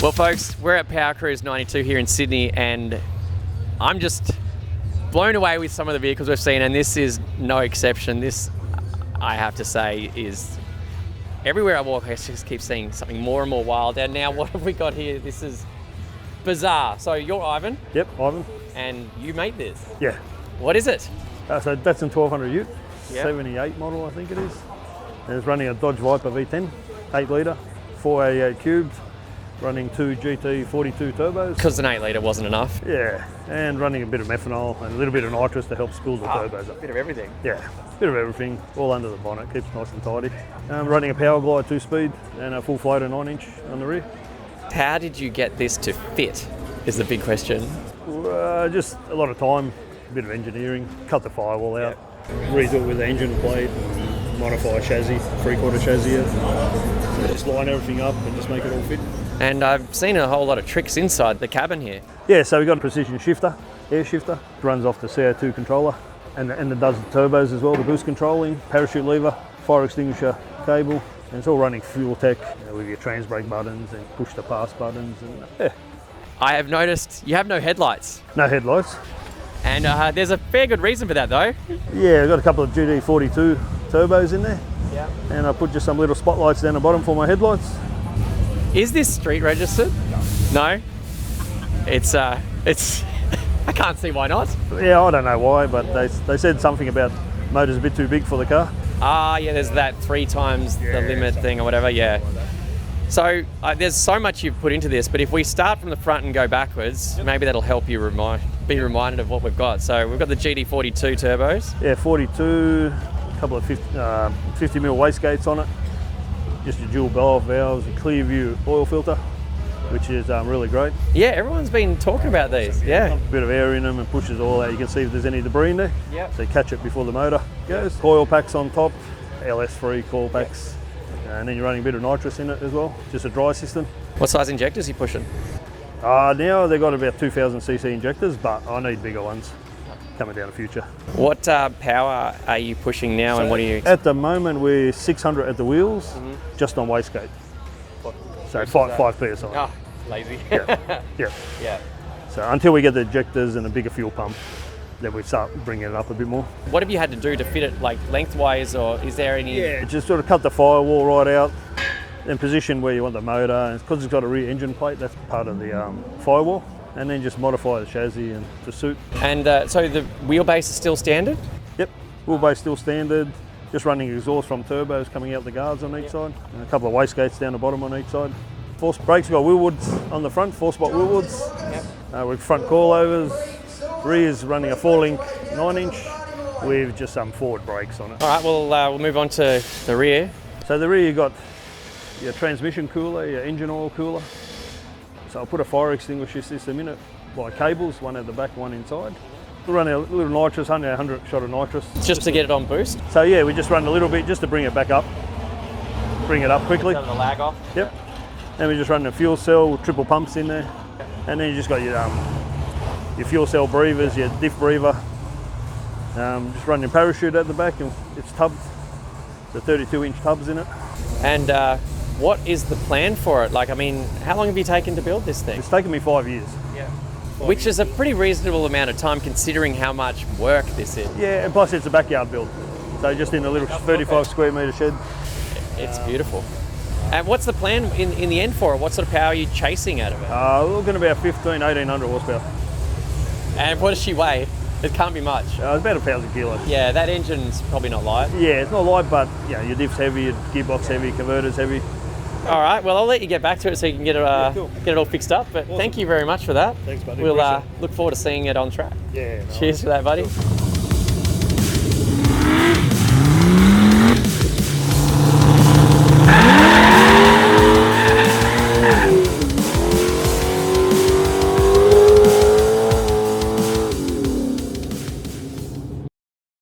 Well folks, we're at Powercruise 92 here in Sydney and I'm just blown away with some of the vehicles we've seen, and this is no exception. This, I have to say, is everywhere I walk I just keep seeing something more and more wild. And now what have we got here? This is bizarre. So you're Ivan? Yep, Ivan. And you made this? Yeah. What is it? So Datsun 1200 Ute, Yep. 78 model I think it is. And it's running a Dodge Viper V10, 8 litre, 488 cubes, running two GT42 turbos. Because an 8 litre wasn't enough. Yeah, and running a bit of methanol and a little bit of nitrous to help spool the turbos up. Bit of everything. Yeah, bit of everything, all under the bonnet, keeps it nice and tidy. Running a Powerglide 2-speed and a full floater 9-inch on the rear. How did you get this to fit is the big question. Just a lot of time, a bit of engineering, cut the firewall out, redo it with the engine plate, modify a chassis, 3/4 chassis, just line everything up and just make it all fit. And I've seen a whole lot of tricks inside the cabin here. Yeah, so we've got a precision shifter, air shifter, runs off the CO2 controller, and it does the turbos as well, the boost controlling, parachute lever, fire extinguisher cable, and it's all running fuel tech with your trans brake buttons and push to pass buttons. And yeah. I have noticed you have no headlights. No headlights. And there's a fair good reason for that though. Yeah, I've got a couple of GT42 turbos in there. Yeah. And I put just some little spotlights down the bottom for my headlights. Is this street registered? No? It's I can't see why not. Yeah, I don't know why, but they said something about motor's a bit too big for the car. Ah, yeah, there's that 3 times the limit thing or whatever, yeah. So there's so much you've put into this, but if we start from the front and go backwards, maybe that'll help you be reminded of what we've got. So we've got the GT42 turbos. Yeah, 42, a couple of 50mm wastegates on it. Just a dual blow-off valves, a clear view oil filter, which is really great. Yeah, everyone's been talking about these, yeah. A bit of air in them and pushes all out. You can see if there's any debris in there. Yep. So you catch it before the motor goes. Coil packs on top, LS3 coil packs. And then you're running a bit of nitrous in it as well, just a dry system. What size injectors are you pushing? Now they've got about 2000cc injectors, but I need bigger ones coming down the future. What power are you pushing now, and what are you... At the moment we're 600 at the wheels, just on wastegate. So 5 PSI. Oh, lazy. Yeah. Yeah. So until we get the injectors and a bigger fuel pump, then we start bringing it up a bit more. What have you had to do to fit it, like lengthwise, or is there any... Yeah, just sort of cut the firewall right out and position where you want the motor. And because it's got a rear engine plate, that's part of the firewall. And then just modify the chassis and to suit. And so the wheelbase is still standard? Yep, wheelbase still standard. Just running exhaust from turbos coming out the guards on each side. And a couple of wastegates down the bottom on each side. Force brakes, we've got wheel woods on the front, 4-spot wheel woods. Yep. With front coilovers. Rear's running a 4-link 9-inch with just some forward brakes on it. All right, we'll move on to the rear. So the rear, you've got your transmission cooler, your engine oil cooler. So I'll put a fire extinguisher system in it by cables, one at the back, one inside. We'll run a little nitrous, 100 shot of nitrous. Just to get it on boost? So yeah, we just run a little bit just to bring it back up. Bring it up quickly. Turn the lag off? Yep. Then we just run a fuel cell, triple pumps in there. And then you just got your fuel cell breathers, your diff breather. Just running a parachute at the back, and it's tubbed. The 32-inch tubs in it. And what is the plan for it? Like, I mean, how long have you taken to build this thing? It's taken me 5 years. Yeah. Which is a pretty reasonable amount of time considering how much work this is. Yeah, and plus it's a backyard build. So just in a little 35 square metre shed. It's beautiful. And what's the plan in the end for it? What sort of power are you chasing out of it? We're looking about 1800 horsepower. And what does she weigh? It can't be much. It's about 1,000 kilos. Yeah, that engine's probably not light. Yeah, it's not light, but your diff's heavy, your gearbox heavy, converter's heavy. All right, well, I'll let you get back to it so you can get it, cool. get it all fixed up. But Thank you very much for that. Thanks, buddy. We'll look forward to seeing it on track. Yeah. Cheers for that, buddy.